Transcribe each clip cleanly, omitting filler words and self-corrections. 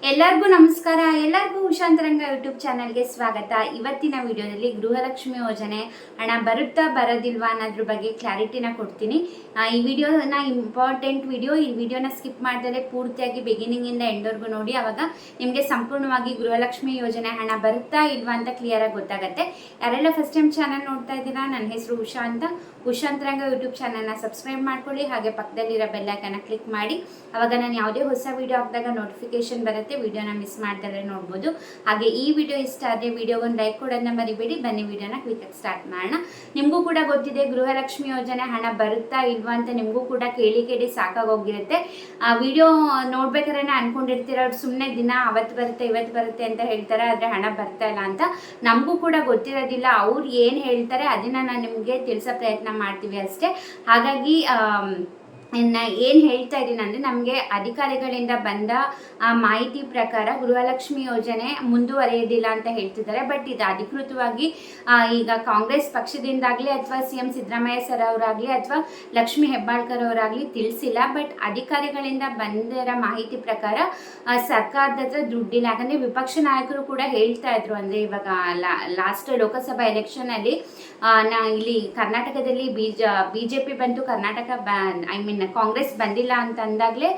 ಎಲ್ಲರಿಗೂ ನಮಸ್ಕಾರ. ಎಲ್ಲರಿಗೂ ಉಷಾಂತರಂಗ ಯೂಟ್ಯೂಬ್ ಚಾನಲ್ಗೆ ಸ್ವಾಗತ. ಇವತ್ತಿನ ವಿಡಿಯೋದಲ್ಲಿ ಗೃಹಲಕ್ಷ್ಮಿ ಯೋಜನೆ ಹಣ ಬರುತ್ತಾ ಬರೋದಿಲ್ವಾ ಅನ್ನೋದ್ರ ಬಗ್ಗೆ ಕ್ಲಾರಿಟಿನ ಕೊಡ್ತೀನಿ. ಈ ವಿಡಿಯೋನ ಇಂಪಾರ್ಟೆಂಟ್ ವಿಡಿಯೋ. ಈ ವಿಡಿಯೋನ ಸ್ಕಿಪ್ ಮಾಡಿದರೆ ಪೂರ್ತಿಯಾಗಿ ಬಿಗಿನಿಂಗಿಂದ ಎಂಡ್ವರೆಗೂ ನೋಡಿ. ಆವಾಗ ನಿಮಗೆ ಸಂಪೂರ್ಣವಾಗಿ ಗೃಹಲಕ್ಷ್ಮಿ ಯೋಜನೆ ಹಣ ಬರುತ್ತಾ ಇಲ್ವಾ ಅಂತ ಕ್ಲಿಯರಾಗಿ ಗೊತ್ತಾಗುತ್ತೆ. ಯಾರೆಲ್ಲ ಫಸ್ಟ್ ಟೈಮ್ ಚಾನಲ್ ನೋಡ್ತಾ ಇದ್ದೀರಾ, ನನ್ನ ಹೆಸರು ಉಷಾ ಅಂತ. ಉಷಾಂತರಂಗ ಯೂಟ್ಯೂಬ್ ಚಾನಲ್ನ ಸಬ್ಸ್ಕ್ರೈಬ್ ಮಾಡ್ಕೊಳ್ಳಿ. ಹಾಗೆ ಪಕ್ಕದಲ್ಲಿರೋ ಬೆಲ್ಲೈಕನ್ನ ಕ್ಲಿಕ್ ಮಾಡಿ. ಆವಾಗ ನಾನು ಯಾವುದೇ ಹೊಸ ವಿಡಿಯೋ ಹಾಕಿದಾಗ ನೋಟಿಫಿಕೇಶನ್ ಬರುತ್ತೆ. ವಿಡಿಯೋನ ಮಿಸ್ ಮಾಡ್ತಾರೆ ನೋಡ್ಬೋದು. ಹಾಗೆ ಈ ವಿಡಿಯೋ ಇಷ್ಟ ಆದರೆ ವಿಡಿಯೋಗೊಂದು ಲೈಕ್ ಕೊಡೋದನ್ನ ಮರಿಬೇಡಿ. ಬನ್ನಿ ವಿಡಿಯೋನ ಕ್ವಿಕ್ ಸ್ಟಾರ್ಟ್ ಮಾಡೋಣ. ನಿಮಗೂ ಕೂಡ ಗೊತ್ತಿದೆ ಗೃಹಲಕ್ಷ್ಮಿ ಯೋಜನೆ ಹಣ ಬರುತ್ತಾ ಇಲ್ವಾ ಅಂತ. ನಿಮಗೂ ಕೂಡ ಕೇಳಿ ಸಾಕಾಗೋಗಿರುತ್ತೆ. ಆ ವಿಡಿಯೋ ನೋಡ್ಬೇಕಾದ್ರೆ ಅನ್ಕೊಂಡಿರ್ತೀರ ಅವ್ರು ಸುಮ್ಮನೆ ದಿನ ಅವತ್ತು ಬರುತ್ತೆ ಇವತ್ತು ಬರುತ್ತೆ ಅಂತ ಹೇಳ್ತಾರೆ, ಆದರೆ ಹಣ ಬರ್ತಾ ಇಲ್ಲ ಅಂತ. ನಮಗೂ ಕೂಡ ಗೊತ್ತಿರೋದಿಲ್ಲ. ಅವ್ರು ಏನು ಹೇಳ್ತಾರೆ ಅದನ್ನ ನಾನು ನಿಮಗೆ ತಿಳಿಸೋ ಪ್ರಯತ್ನ ಮಾಡ್ತೀವಿ ಅಷ್ಟೇ. ಹಾಗಾಗಿ ಏನು ಹೇಳ್ತಾ ಇದ್ದೀನಿ ಅಂದರೆ, ನಮಗೆ ಅಧಿಕಾರಿಗಳಿಂದ ಬಂದ ಮಾಹಿತಿ ಪ್ರಕಾರ ಗೃಹಲಕ್ಷ್ಮಿ ಯೋಜನೆ ಮುಂದುವರಿಯೋದಿಲ್ಲ ಅಂತ ಹೇಳ್ತಿದ್ದಾರೆ. ಬಟ್ ಇದು ಅಧಿಕೃತವಾಗಿ ಈಗ ಕಾಂಗ್ರೆಸ್ ಪಕ್ಷದಿಂದಾಗಲಿ ಅಥವಾ CM ಸಿದ್ದರಾಮಯ್ಯ ಸರ್ ಅವರಾಗಲಿ ಅಥವಾ ಲಕ್ಷ್ಮೀ ಹೆಬ್ಬಾಳ್ಕರ್ ಅವರಾಗಲಿ ತಿಳಿಸಿಲ್ಲ. ಬಟ್ ಅಧಿಕಾರಿಗಳಿಂದ ಬಂದಿರೋ ಮಾಹಿತಿ ಪ್ರಕಾರ ಸರ್ಕಾರದ ಹತ್ರ ದುಡ್ಡಿಲ್ಲ. ಯಾಕಂದರೆ ವಿಪಕ್ಷ ನಾಯಕರು ಕೂಡ ಹೇಳ್ತಾ ಇದ್ರು, ಅಂದರೆ ಇವಾಗ ಲಾಸ್ಟ್ ಲೋಕಸಭಾ ಎಲೆಕ್ಷನಲ್ಲಿ ಇಲ್ಲಿ ಕರ್ನಾಟಕದಲ್ಲಿ BJP ಬಂತು, ಕರ್ನಾಟಕ ಕಾಂಗ್ರೆಸ್ ಬಂದಿಲ್ಲ ಅಂತ ಅಂದಾಗಲೇ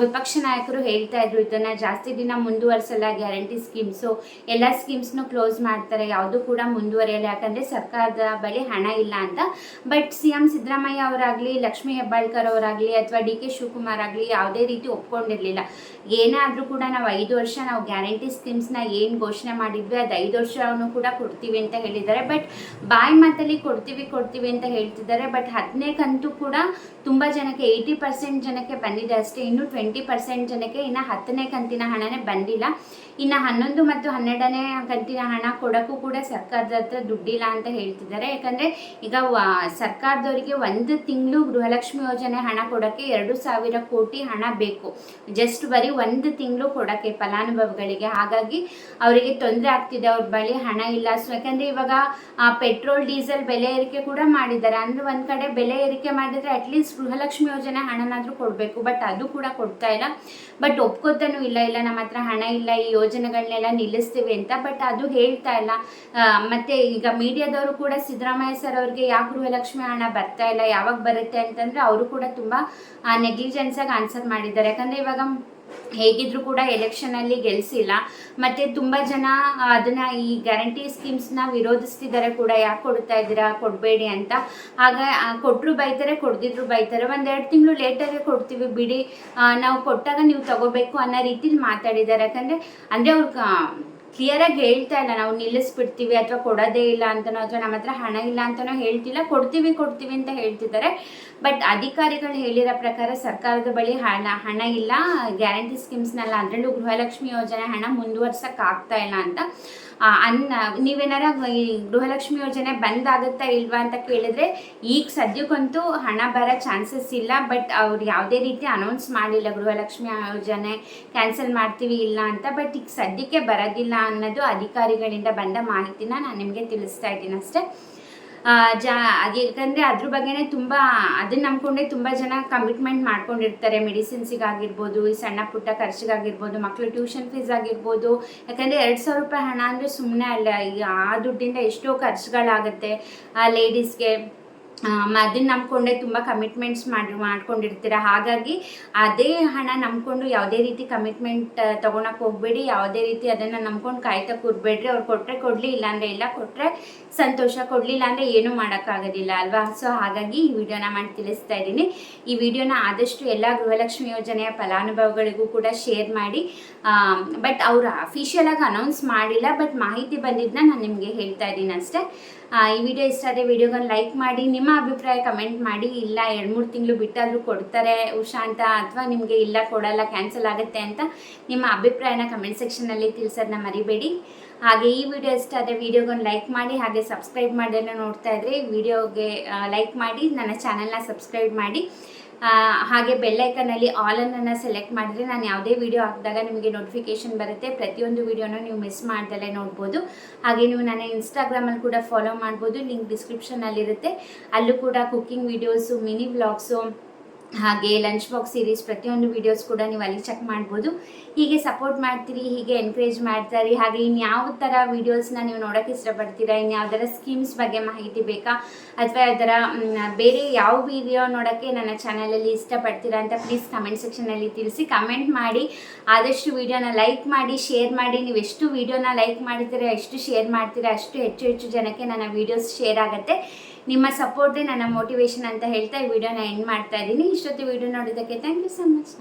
ವಿಪಕ್ಷ ನಾಯಕರು ಹೇಳ್ತಾ ಇದ್ರು, ಇದನ್ನ ಜಾಸ್ತಿ ದಿನ ಮುಂದುವರಿಸಲ್ಲ, ಗ್ಯಾರಂಟಿ ಸ್ಕೀಮ್ಸು ಎಲ್ಲ ಸ್ಕೀಮ್ಸ್ನು ಕ್ಲೋಸ್ ಮಾಡ್ತಾರೆ, ಯಾವುದು ಕೂಡ ಮುಂದುವರಿಯಲ್ಲ, ಯಾಕಂದರೆ ಸರ್ಕಾರದ ಬಳಿ ಹಣ ಇಲ್ಲ ಅಂತ. ಬಟ್ CM ಸಿದ್ದರಾಮಯ್ಯ ಅವರಾಗಲಿ ಲಕ್ಷ್ಮೀ ಹೆಬ್ಬಾಳ್ಕರ್ ಅವರಾಗಲಿ ಅಥವಾ DK ಶಿವಕುಮಾರ್ ಆಗಲಿ ಯಾವುದೇ ರೀತಿ ಒಪ್ಕೊಂಡಿರಲಿಲ್ಲ. ಏನಾದರೂ ಕೂಡ ನಾವು 5 ವರ್ಷ ನಾವು ಗ್ಯಾರಂಟಿ ಸ್ಕೀಮ್ಸ್ನ ಏನು ಘೋಷಣೆ ಮಾಡಿದ್ವಿ ಅದು 5 ವರ್ಷವನ್ನು ಕೂಡ ಕೊಡ್ತೀವಿ ಅಂತ ಹೇಳಿದ್ದಾರೆ. ಬಟ್ ಬಾಯಿ ಮಾತಲ್ಲಿ ಕೊಡ್ತೀವಿ ಅಂತ ಹೇಳ್ತಿದ್ದಾರೆ. ಬಟ್ 10ನೇ ಕಂತು ಕೂಡ ತುಂಬ ಜನಕ್ಕೆ 80% ಜನಕ್ಕೆ ಬಂದಿದೆ ಅಷ್ಟೇ. ಇನ್ನು 20% ಜನಕ್ಕೆ ಇನ್ನು 10ನೇ ಕಂತಿನ ಹಣನೇ ಬಂದಿಲ್ಲ. ಇನ್ನು 11 ಮತ್ತು 12ನೇ ಕಂತಿನ ಹಣ ಕೊಡೋಕ್ಕೂ ಕೂಡ ಸರ್ಕಾರದ ಹತ್ರ ದುಡ್ಡಿಲ್ಲ ಅಂತ ಹೇಳ್ತಿದ್ದಾರೆ. ಯಾಕಂದರೆ ಈಗ ಸರ್ಕಾರದವರಿಗೆ 1 ತಿಂಗಳು ಗೃಹಲಕ್ಷ್ಮಿ ಯೋಜನೆ ಹಣ ಕೊಡೋಕ್ಕೆ 2,000 ಕೋಟಿ ಹಣ ಬೇಕು. ಜಸ್ಟ್ ಬರೀ 1 ತಿಂಗಳು ಕೊಡೋಕ್ಕೆ ಫಲಾನುಭವಿಗಳಿಗೆ. ಹಾಗಾಗಿ ಅವರಿಗೆ ತೊಂದರೆ ಆಗ್ತಿದೆ, ಅವ್ರ ಬಳಿ ಹಣ ಇಲ್ಲ. ಸೊ ಯಾಕಂದರೆ ಇವಾಗ ಪೆಟ್ರೋಲ್ ಡೀಸೆಲ್ ಬೆಲೆ ಏರಿಕೆ ಕೂಡ ಮಾಡಿದ್ದಾರೆ. ಅಂದರೆ ಒಂದು ಕಡೆ ಬೆಲೆ ಏರಿಕೆ ಮಾಡಿದರೆ ಅಟ್ಲೀಸ್ಟ್ ಗೃಹಲಕ್ಷ್ಮಿ ಯೋಜನೆ ಹಣನಾದರೂ ಕೊಡಬೇಕು. ಬಟ್ ಅದು ಕೂಡ ಕೊಡ್ತಾ ಇಲ್ಲ. ಬಟ್ ಒಪ್ಕೋತಾನೂ ಇಲ್ಲ ನಮ್ಮ ಹತ್ರ ಹಣ ಇಲ್ಲ, ಈ ಯೋಜನೆಗಳನ್ನೆಲ್ಲ ನಿಲ್ಲಿಸ್ತೀವಿ ಅಂತ. ಬಟ್ ಅದು ಹೇಳ್ತಾ ಇಲ್ಲ. ಮತ್ತು ಈಗ ಮೀಡಿಯಾದವರು ಕೂಡ ಸಿದ್ದರಾಮಯ್ಯ ಸರ್ ಅವ್ರಿಗೆ ಯಾಕೆ ಗೃಹಲಕ್ಷ್ಮಿ ಹಣ ಬರ್ತಾ ಇಲ್ಲ, ಯಾವಾಗ ಬರುತ್ತೆ ಅಂತಂದರೆ ಅವರು ಕೂಡ ತುಂಬ ನೆಗ್ಲಿಜೆನ್ಸಾಗಿ ಆನ್ಸರ್ ಮಾಡಿದ್ದಾರೆ. ಯಾಕಂದರೆ ಇವಾಗ ಹೇಗಿದ್ರು ಕೂಡ ಎಲೆಕ್ಷನಲ್ಲಿ ಗೆಲ್ಲಿಸಿಲ್ಲ. ಮತ್ತು ತುಂಬ ಜನ ಅದನ್ನು ಈ ಗ್ಯಾರಂಟಿ ಸ್ಕೀಮ್ಸ್ನ ವಿರೋಧಿಸ್ತಿದ್ದಾರೆ ಕೂಡ. ಯಾಕೆ ಕೊಡ್ತಾ ಇದ್ದೀರಾ, ಕೊಡಬೇಡಿ ಅಂತ. ಆಗ ಕೊಟ್ಟರು ಬೈತಾರೆ, ಕೊಡ್ದಿದ್ರು ಬೈತಾರೆ. 1-2 ತಿಂಗಳು ಲೇಟಾಗಿ ಕೊಡ್ತೀವಿ ಬಿಡಿ, ನಾವು ಕೊಟ್ಟಾಗ ನೀವು ತಗೋಬೇಕು ಅನ್ನೋ ರೀತಿಲಿ ಮಾತಾಡಿದ್ದಾರೆ. ಯಾಕಂದರೆ ಅವ್ರಿಗೆ ಕ್ಲಿಯರಾಗಿ ಹೇಳ್ತಾ ಇಲ್ಲ, ನಾವು ನಿಲ್ಲಿಸ್ಬಿಡ್ತೀವಿ ಅಥವಾ ಕೊಡೋದೇ ಇಲ್ಲ ಅಂತನೋ ಅಥವಾ ನಮ್ಮ ಹತ್ರ ಹಣ ಇಲ್ಲ ಅಂತನೋ ಹೇಳ್ತಿಲ್ಲ, ಕೊಡ್ತೀವಿ ಅಂತ ಹೇಳ್ತಿದ್ದಾರೆ. ಬಟ್ ಅಧಿಕಾರಿಗಳು ಹೇಳಿರೋ ಪ್ರಕಾರ ಸರ್ಕಾರದ ಬಳಿ ಹಣ ಇಲ್ಲ, ಗ್ಯಾರಂಟಿ ಸ್ಕೀಮ್ಸ್ನೆಲ್ಲ ಅದರಲ್ಲೂ ಗೃಹಲಕ್ಷ್ಮಿ ಯೋಜನೆ ಹಣ ಮುಂದುವರ್ಸೋಕ್ಕಾಗ್ತಾ ಇಲ್ಲ ಅಂತ. ನೀವೇನಾರ ಈ ಗೃಹಲಕ್ಷ್ಮಿ ಯೋಜನೆ ಬಂದಾಗುತ್ತಾ ಇಲ್ವಾ ಅಂತ ಕೇಳಿದ್ರೆ ಈಗ ಸದ್ಯಕ್ಕಂತೂ ಹಣ ಬರೋ ಚಾನ್ಸಸ್ ಇಲ್ಲ. ಬಟ್ ಅವ್ರು ಯಾವುದೇ ರೀತಿ ಅನೌನ್ಸ್ ಮಾಡಿಲ್ಲ ಗೃಹಲಕ್ಷ್ಮಿ ಯೋಜನೆ ಕ್ಯಾನ್ಸಲ್ ಮಾಡ್ತೀವಿ ಇಲ್ಲ ಅಂತ. ಬಟ್ ಈಗ ಸದ್ಯಕ್ಕೆ ಬರೋದಿಲ್ಲ ಅನ್ನೋದು ಅಧಿಕಾರಿಗಳಿಂದ ಬಂದ ಮಾಹಿತಿನ ನಾನು ನಿಮಗೆ ತಿಳಿಸ್ತಾ ಇದ್ದೀನಿ ಅಷ್ಟೇ. ಯಾಕಂದರೆ ಅದ್ರ ಬಗ್ಗೆನೇ ತುಂಬ ಅದನ್ನ ನಂಬ್ಕೊಂಡೆ ತುಂಬ ಜನ ಕಮಿಟ್ಮೆಂಟ್ ಮಾಡ್ಕೊಂಡಿರ್ತಾರೆ. ಮೆಡಿಸಿನ್ಸಿಗಾಗಿರ್ಬೋದು, ಈ ಸಣ್ಣ ಪುಟ್ಟ ಖರ್ಚಿಗಾಗಿರ್ಬೋದು, ಮಕ್ಕಳು ಟ್ಯೂಷನ್ ಫೀಸ್ ಆಗಿರ್ಬೋದು. ಯಾಕಂದರೆ 2,000 ರೂಪಾಯಿ ಹಣ ಅಂದರೆ ಸುಮ್ಮನೆ ಅಲ್ಲ. ಈಗ ಆ ದುಡ್ಡಿಂದ ಎಷ್ಟೋ ಖರ್ಚುಗಳಾಗುತ್ತೆ ಲೇಡೀಸ್ಗೆ. ಅದನ್ನ ನಂಬ್ಕೊಂಡೆ ತುಂಬ ಕಮಿಟ್ಮೆಂಟ್ಸ್ ಮಾಡ್ಕೊಂಡಿರ್ತೀರ. ಹಾಗಾಗಿ ಅದೇ ಹಣ ನಂಬ್ಕೊಂಡು ಯಾವುದೇ ರೀತಿ ಕಮಿಟ್ಮೆಂಟ್ ತೊಗೊಳಕ್ಕೆ ಹೋಗಬೇಡಿ. ಯಾವುದೇ ರೀತಿ ಅದನ್ನು ನಂಬ್ಕೊಂಡು ಕಾಯ್ತಾ ಕೂರಬೇಡ್ರಿ. ಅವ್ರು ಕೊಟ್ಟರೆ ಕೊಡಲಿ, ಇಲ್ಲಾಂದರೆ ಇಲ್ಲ. ಕೊಟ್ಟರೆ ಸಂತೋಷ, ಕೊಡಲಿಲ್ಲ ಅಂದರೆ ಏನೂ ಮಾಡೋಕ್ಕಾಗೋದಿಲ್ಲ ಅಲ್ವಾ. ಸೊ ಹಾಗಾಗಿ ಈ ವಿಡಿಯೋನ ಮಾಡಿ ತಿಳಿಸ್ತಾ ಇದ್ದೀನಿ. ಈ ವಿಡಿಯೋನ ಆದಷ್ಟು ಎಲ್ಲ ಗೃಹಲಕ್ಷ್ಮಿ ಯೋಜನೆಯ ಫಲಾನುಭವಿಗಳಿಗೂ ಕೂಡ ಶೇರ್ ಮಾಡಿ. ಬಟ್ ಅವರು ಅಫಿಷಿಯಲಾಗಿ ಅನೌನ್ಸ್ ಮಾಡಿಲ್ಲ. ಬಟ್ ಮಾಹಿತಿ ಬಂದಿದ್ದನ್ನ ನಾನು ನಿಮಗೆ ಹೇಳ್ತಾ ಇದ್ದೀನಿ ಅಷ್ಟೇ. ಈ ವಿಡಿಯೋ ಇಷ್ಟ ಆದರೆ ವಿಡಿಯೋಗೊಂದು ಲೈಕ್ ಮಾಡಿ, ನಿಮ್ಮ ಅಭಿಪ್ರಾಯ ಕಮೆಂಟ್ ಮಾಡಿ. ಇಲ್ಲ 2-3 ತಿಂಗಳು ಬಿಟ್ಟಾದರೂ ಕೊಡ್ತಾರೆ ಉಷಾ ಅಂತ, ಅಥವಾ ನಿಮಗೆ ಇಲ್ಲ ಕೊಡಲ್ಲ ಕ್ಯಾನ್ಸಲ್ ಆಗುತ್ತೆ ಅಂತ ನಿಮ್ಮ ಅಭಿಪ್ರಾಯನ ಕಮೆಂಟ್ ಸೆಕ್ಷನಲ್ಲಿ ತಿಳಿಸೋದನ್ನ ಮರಿಬೇಡಿ. ಹಾಗೆ ಈ ವಿಡಿಯೋ ಇಷ್ಟ ಆದರೆ ವಿಡಿಯೋಗೊಂದು ಲೈಕ್ ಮಾಡಿ. ಹಾಗೆ ಸಬ್ಸ್ಕ್ರೈಬ್ ಮಾಡೋದನ್ನ ನೋಡ್ತಾ ಇದ್ದರೆ ವಿಡಿಯೋಗೆ ಲೈಕ್ ಮಾಡಿ, ನನ್ನ ಚಾನಲ್ನ ಸಬ್ಸ್ಕ್ರೈಬ್ ಮಾಡಿ. ಹಾಗೆ ಬೆಲ್ಲೈಕನಲ್ಲಿ ಆಲನ್ನು ಸೆಲೆಕ್ಟ್ ಮಾಡಿದ್ರೆ ನಾನು ಯಾವುದೇ ವಿಡಿಯೋ ಹಾಕಿದಾಗ ನಿಮಗೆ ನೋಟಿಫಿಕೇಷನ್ ಬರುತ್ತೆ. ಪ್ರತಿಯೊಂದು ವಿಡಿಯೋನೂ ನೀವು ಮಿಸ್ ಮಾಡ್ದಲೇ ನೋಡ್ಬೋದು. ಹಾಗೆ ನೀವು ನನ್ನ ಇನ್ಸ್ಟಾಗ್ರಾಮಲ್ಲಿ ಕೂಡ ಫಾಲೋ ಮಾಡ್ಬೋದು, ಲಿಂಕ್ ಡಿಸ್ಕ್ರಿಪ್ಷನಲ್ಲಿರುತ್ತೆ. ಅಲ್ಲೂ ಕೂಡ ಕುಕ್ಕಿಂಗ್ ವಿಡಿಯೋಸು, ಮಿನಿ ವ್ಲಾಗ್ಸು, ಹಾಗೆ ಲಂಚ್ ಬಾಕ್ಸ್ ಸೀರೀಸ್ ಪ್ರತಿಯೊಂದು ವೀಡಿಯೋಸ್ ಕೂಡ ನೀವು ಅಲ್ಲಿ ಚೆಕ್ ಮಾಡ್ಬೋದು. ಹೀಗೆ ಸಪೋರ್ಟ್ ಮಾಡ್ತೀರಿ, ಹೀಗೆ ಎನ್ಕರೇಜ್ ಮಾಡ್ತಾರೆ. ಹಾಗೆ ಇನ್ಯಾವ ಥರ ವೀಡಿಯೋಸ್ನ ನೀವು ನೋಡೋಕ್ಕೆ ಇಷ್ಟಪಡ್ತೀರಾ, ಇನ್ಯಾವುದರ ಸ್ಕೀಮ್ಸ್ ಬಗ್ಗೆ ಮಾಹಿತಿ ಬೇಕಾ, ಅಥವಾ ಅದರ ಬೇರೆ ಯಾವ ವಿಡಿಯೋ ನೋಡೋಕ್ಕೆ ನನ್ನ ಚಾನಲಲ್ಲಿ ಇಷ್ಟಪಡ್ತೀರಾ ಅಂತ ಪ್ಲೀಸ್ ಕಮೆಂಟ್ ಸೆಕ್ಷನಲ್ಲಿ ತಿಳಿಸಿ. ಕಮೆಂಟ್ ಮಾಡಿ, ಆದಷ್ಟು ವೀಡಿಯೋನ ಲೈಕ್ ಮಾಡಿ, ಶೇರ್ ಮಾಡಿ. ನೀವು ಎಷ್ಟು ವೀಡಿಯೋನ ಲೈಕ್ ಮಾಡ್ತೀರಾ, ಎಷ್ಟು ಶೇರ್ ಮಾಡ್ತೀರಾ, ಅಷ್ಟು ಹೆಚ್ಚು ಜನಕ್ಕೆ ನನ್ನ ವೀಡಿಯೋಸ್ ಶೇರ್ ಆಗುತ್ತೆ. ನಿಮ್ಮ ಸಪೋರ್ಟೇ ನನ್ನ ಮೋಟಿವೇಶನ್ ಅಂತ ಹೇಳ್ತಾ ಈ ವಿಡಿಯೋನ ಎಂಡ್ ಮಾಡ್ತಾ ಇದ್ದೀನಿ. ಇಷ್ಟೊತ್ತು ವಿಡಿಯೋ ನೋಡೋದಕ್ಕೆ ಥ್ಯಾಂಕ್ ಯು ಸೊ ಮಚ್.